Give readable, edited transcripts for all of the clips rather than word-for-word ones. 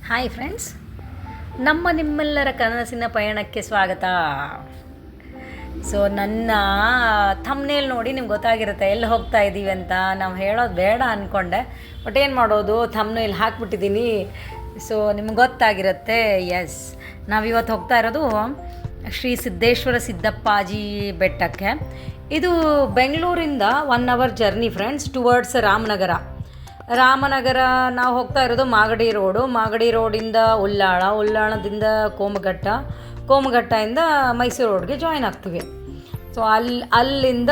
Hi friends, ನಿಮ್ಮೆಲ್ಲರ ಕನಸಿನ ಪಯಣಕ್ಕೆ ಸ್ವಾಗತ. ಸೊ ನನ್ನ ಥಂಬ್ನೇಲ್ ನೋಡಿ ನಿಮ್ಗೆ ಗೊತ್ತಾಗಿರುತ್ತೆ ಎಲ್ಲಿ ಹೋಗ್ತಾ ಇದ್ದೀವಿ ಅಂತ. ನಾವು ಹೇಳೋದು ಬೇಡ ಅಂದ್ಕೊಂಡೆ, ಬಟ್ ಏನು ಮಾಡೋದು, ಥಂಬ್ನೇಲ್ ಹಾಕ್ಬಿಟ್ಟಿದ್ದೀನಿ. ಸೊ ನಿಮ್ಗೆ ಗೊತ್ತಾಗಿರುತ್ತೆ. ಎಸ್, ನಾವಿವತ್ತು ಹೋಗ್ತಾ ಇರೋದು ಶ್ರೀ ಸಿದ್ದೇಶ್ವರ ಸಿದ್ದಪ್ಪಾಜಿ ಬೆಟ್ಟಕ್ಕೆ. ಇದು ಬೆಂಗಳೂರಿಂದ 1 hour journey friends, towards Ramanagara. ನಾವು ಹೋಗ್ತಾ ಇರೋದು ಮಾಗಡಿ ರೋಡಿಂದ ಉಲ್ಲಾಳದಿಂದ ಕೋಮಘಟ್ಟದಿಂದ ಮೈಸೂರು ರೋಡ್ಗೆ ಜಾಯ್ನ್ ಆಗ್ತೀವಿ. ಸೊ ಅಲ್ಲಿಂದ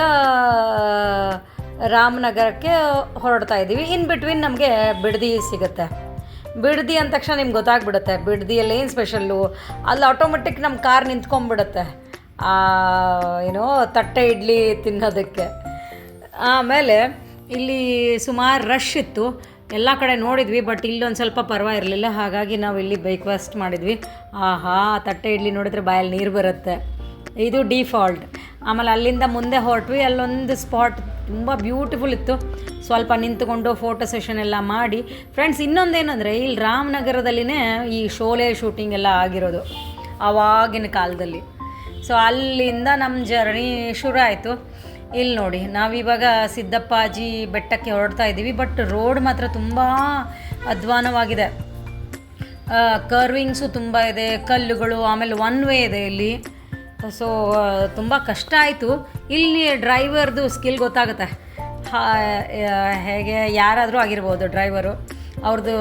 ರಾಮನಗರಕ್ಕೆ ಹೊರಡ್ತಾ ಇದ್ದೀವಿ. ಇನ್ ಬಿಟ್ವೀನ್ ನಮಗೆ ಬಿಡದಿ ಸಿಗುತ್ತೆ. ಬಿಡದಿ ಅಂದ ತಕ್ಷಣ ನಿಮ್ಗೆ ಗೊತ್ತಾಗ್ಬಿಡುತ್ತೆ ಬಿಡದಿಯಲ್ಲಿ ಏನು ಸ್ಪೆಷಲ್ಲು. ಅಲ್ಲಿ ಆಟೋಮೆಟಿಕ್ ನಮ್ಮ ಕಾರ್ ನಿಂತ್ಕೊಂಡ್ಬಿಡುತ್ತೆ ತಟ್ಟೆ ಇಡ್ಲಿ ತಿನ್ನೋದಕ್ಕೆ. ಆಮೇಲೆ ಇಲ್ಲಿ ಸುಮಾರು ರಶ್ ಇತ್ತು, ಎಲ್ಲ ಕಡೆ ನೋಡಿದ್ವಿ, ಬಟ್ ಇಲ್ಲೊಂದು ಸ್ವಲ್ಪ ಪರವಾಗಿರಲಿಲ್ಲ. ಹಾಗಾಗಿ ನಾವು ಇಲ್ಲಿ ಬ್ರೇಕ್ಫಾಸ್ಟ್ ಮಾಡಿದ್ವಿ. ತಟ್ಟೆ ಇಡ್ಲಿ ನೋಡಿದ್ರೆ ಬಾಯಲ್ಲಿ ನೀರು ಬರುತ್ತೆ, ಇದು ಡಿಫಾಲ್ಟ್. ಆಮೇಲೆ ಅಲ್ಲಿಂದ ಮುಂದೆ ಹೊರಟ್ವಿ. ಅಲ್ಲೊಂದು ಸ್ಪಾಟ್ ತುಂಬ ಬ್ಯೂಟಿಫುಲ್ ಇತ್ತು, ಸ್ವಲ್ಪ ನಿಂತ್ಕೊಂಡು ಫೋಟೋ ಸೆಷನ್ ಎಲ್ಲ ಮಾಡಿ. ಫ್ರೆಂಡ್ಸ್, ಇನ್ನೊಂದೇನೆಂದರೆ ಇಲ್ಲಿ ರಾಮನಗರದಲ್ಲಿನೇ ಈ ಶೋಲೆ ಶೂಟಿಂಗ್ ಎಲ್ಲ ಆಗಿರೋದು ಆವಾಗಿನ ಕಾಲದಲ್ಲಿ. ಸೊ ಅಲ್ಲಿಂದ ನಮ್ಮ ಜರ್ನಿ ಶುರು ಆಯಿತು. ಇಲ್ಲಿ ನೋಡಿ, ನಾವಿವಾಗ ಸಿದ್ದಪ್ಪಾಜಿ ಬೆಟ್ಟಕ್ಕೆ ಹೊರಡ್ತಾ ಇದ್ದೀವಿ. ಬಟ್ ರೋಡ್ ಮಾತ್ರ ತುಂಬ ಅಧ್ವಾನವಾಗಿದೆ, ಕರ್ವಿಂಗ್ಸು ತುಂಬ ಇದೆ, ಕಲ್ಲುಗಳು. ಆಮೇಲೆ 1 way ಇದೆ ಇಲ್ಲಿ. ಸೊ ತುಂಬ ಕಷ್ಟ ಆಯಿತು. ಇಲ್ಲಿ ಡ್ರೈವರ್ದು ಸ್ಕಿಲ್ ಗೊತ್ತಾಗುತ್ತೆ, ಹೇಗೆ ಯಾರಾದರೂ ಆಗಿರ್ಬೋದು ಡ್ರೈವರು, ಅವ್ರದ್ದು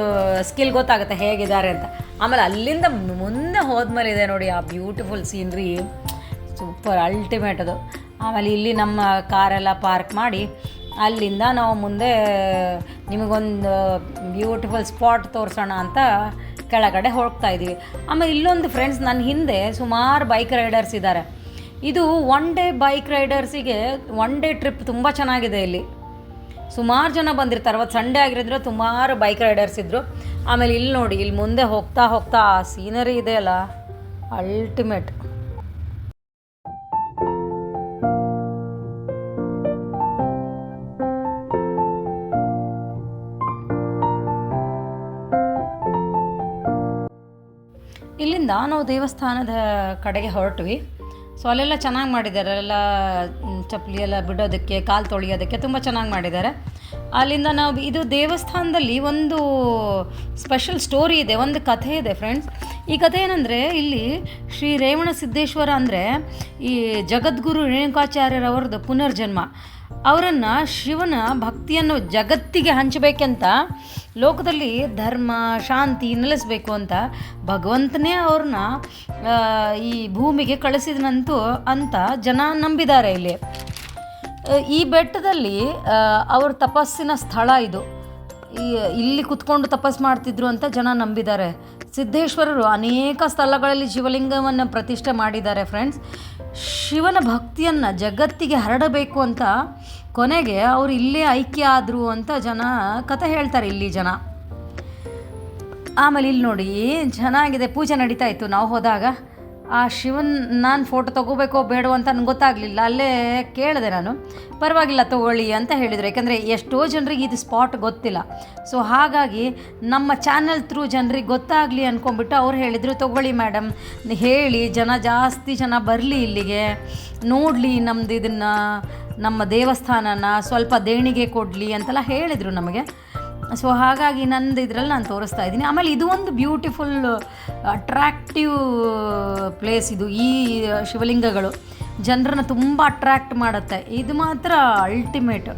ಸ್ಕಿಲ್ ಗೊತ್ತಾಗುತ್ತೆ ಹೇಗಿದ್ದಾರೆ ಅಂತ. ಆಮೇಲೆ ಅಲ್ಲಿಂದ ಮುಂದೆ ಹೋದ್ಮೇಲೆ ಇದೆ ನೋಡಿ ಆ ಬ್ಯೂಟಿಫುಲ್ ಸೀನ್ರಿ, ಸೂಪರ್ ಅಲ್ಟಿಮೇಟ್ ಅದು. ಆಮೇಲೆ ಇಲ್ಲಿ ನಮ್ಮ ಕಾರೆಲ್ಲ ಪಾರ್ಕ್ ಮಾಡಿ ಅಲ್ಲಿಂದ ನಾವು ಮುಂದೆ ನಿಮಗೊಂದು ಬ್ಯೂಟಿಫುಲ್ ಸ್ಪಾಟ್ ತೋರಿಸೋಣ ಅಂತ ಕೆಳಗಡೆ ಹೋಗ್ತಾ ಇದ್ದೀವಿ. ಆಮೇಲೆ ಇಲ್ಲೊಂದು ಫ್ರೆಂಡ್ಸ್, ನನ್ನ ಹಿಂದೆ ಸುಮಾರು ಬೈಕ್ ರೈಡರ್ಸ್ ಇದ್ದಾರೆ. ಇದು 1 day ಬೈಕ್ ರೈಡರ್ಸಿಗೆ 1 day ಟ್ರಿಪ್ ತುಂಬ ಚೆನ್ನಾಗಿದೆ. ಇಲ್ಲಿ ಸುಮಾರು ಜನ ಬಂದಿರ್ತಾರೆ. ಅವತ್ತು ಸಂಡೇ ಆಗಿರೋದ್ರೆ ಸುಮಾರು ಬೈಕ್ ರೈಡರ್ಸ್ ಇದ್ದರು. ಆಮೇಲೆ ಇಲ್ಲಿ ನೋಡಿ, ಇಲ್ಲಿ ಮುಂದೆ ಹೋಗ್ತಾ ಆ ಸೀನರಿ ಇದೆಯಲ್ಲ, ಅಲ್ಟಿಮೇಟ್. ಇಲ್ಲಿಂದ ನಾವು ದೇವಸ್ಥಾನದ ಕಡೆಗೆ ಹೊರಟ್ವಿ. ಸೊ ಅಲ್ಲೆಲ್ಲ ಚೆನ್ನಾಗಿ ಮಾಡಿದ್ದಾರೆ, ಎಲ್ಲ ಚಪ್ಪಲಿ ಎಲ್ಲ ಬಿಡೋದಕ್ಕೆ, ಕಾಲು ತೊಳೆಯೋದಕ್ಕೆ ತುಂಬ ಚೆನ್ನಾಗಿ ಮಾಡಿದ್ದಾರೆ. ಅಲ್ಲಿಂದ ನಾವು ಇದು ದೇವಸ್ಥಾನದಲ್ಲಿ ಒಂದು ಸ್ಪೆಷಲ್ ಸ್ಟೋರಿ ಇದೆ, ಒಂದು ಕಥೆ ಇದೆ ಫ್ರೆಂಡ್ಸ್. ಈ ಕಥೆ ಏನಂದರೆ, ಇಲ್ಲಿ ಶ್ರೀ ರೇವಣ ಸಿದ್ದೇಶ್ವರ ಅಂದರೆ ಈ ಜಗದ್ಗುರು ರೇಣುಕಾಚಾರ್ಯರವ್ರದ್ದು ಪುನರ್ಜನ್ಮ. ಅವರನ್ನು ಶಿವನ ಭಕ್ತಿಯನ್ನು ಜಗತ್ತಿಗೆ ಹಂಚಬೇಕಂತ, ಲೋಕದಲ್ಲಿ ಧರ್ಮ ಶಾಂತಿ ನೆಲೆಸಬೇಕು ಅಂತ ಭಗವಂತನೇ ಅವ್ರನ್ನ ಈ ಭೂಮಿಗೆ ಕಳಿಸಿದನಂತೂ ಅಂತ ಜನ ನಂಬಿದ್ದಾರೆ. ಈ ಬೆಟ್ಟದಲ್ಲಿ ಅವ್ರ ತಪಸ್ಸಿನ ಸ್ಥಳ ಇದು. ಇಲ್ಲಿ ಕುತ್ಕೊಂಡು ತಪಸ್ಸು ಮಾಡ್ತಿದ್ರು ಅಂತ ಜನ ನಂಬಿದ್ದಾರೆ. ಸಿದ್ದೇಶ್ವರರು ಅನೇಕ ಸ್ಥಳಗಳಲ್ಲಿ ಶಿವಲಿಂಗವನ್ನು ಪ್ರತಿಷ್ಠೆ ಮಾಡಿದ್ದಾರೆ ಫ್ರೆಂಡ್ಸ್. ಶಿವನ ಭಕ್ತಿಯನ್ನು ಜಗತ್ತಿಗೆ ಹರಡಬೇಕು ಅಂತ ಕೊನೆಗೆ ಅವರು ಇಲ್ಲೇ ಐಕ್ಯ ಆದರು ಅಂತ ಜನ ಕಥೆ ಹೇಳ್ತಾರೆ ಇಲ್ಲಿ ಜನ. ಆಮೇಲೆ ಇಲ್ಲಿ ನೋಡಿ, ಚೆನ್ನಾಗಿದೆ, ಪೂಜೆ ನಡೀತಾ ಇತ್ತು. ನಾವು ಹೋದಾಗ ಆ ಶಿವನ್ ನಾನು ಫೋಟೋ ತೊಗೋಬೇಕೋ ಬೇಡೋ ಅಂತ ನನಗೆ ಗೊತ್ತಾಗಲಿಲ್ಲ. ಅಲ್ಲೇ ಕೇಳಿದೆ ನಾನು, ಪರವಾಗಿಲ್ಲ ತೊಗೊಳ್ಳಿ ಅಂತ ಹೇಳಿದರು. ಯಾಕಂದರೆ ಎಷ್ಟೋ ಜನರಿಗೆ ಇದು ಸ್ಪಾಟ್ ಗೊತ್ತಿಲ್ಲ. ಸೊ ಹಾಗಾಗಿ ನಮ್ಮ ಚಾನಲ್ ಥ್ರೂ ಜನರಿಗೆ ಗೊತ್ತಾಗಲಿ ಅಂದ್ಕೊಂಡ್ಬಿಟ್ಟು ಅವ್ರು ಹೇಳಿದರು, ತೊಗೊಳ್ಳಿ ಮೇಡಮ್, ಹೇಳಿ ಜಾಸ್ತಿ ಜನ ಬರಲಿ ಇಲ್ಲಿಗೆ, ನೋಡಲಿ ನಮ್ಮದು ಇದನ್ನು, ನಮ್ಮ ದೇವಸ್ಥಾನನ ಸ್ವಲ್ಪ ದೇಣಿಗೆ ಕೊಡಲಿ ಅಂತೆಲ್ಲ ಹೇಳಿದರು ನಮಗೆ. ಸೊ ಹಾಗಾಗಿ ನಂದು ಇದರಲ್ಲಿ ನಾನು ತೋರಿಸ್ತಾ ಇದ್ದೀನಿ. ಆಮೇಲೆ ಇದು ಒಂದು ಬ್ಯೂಟಿಫುಲ್ ಅಟ್ರ್ಯಾಕ್ಟಿವ್ ಪ್ಲೇಸ್. ಇದು ಈ ಶಿವಲಿಂಗಗಳು ಜನರನ್ನು ತುಂಬ ಅಟ್ರ್ಯಾಕ್ಟ್ ಮಾಡುತ್ತೆ. ಇದು ಮಾತ್ರ ಅಲ್ಟಿಮೇಟ್.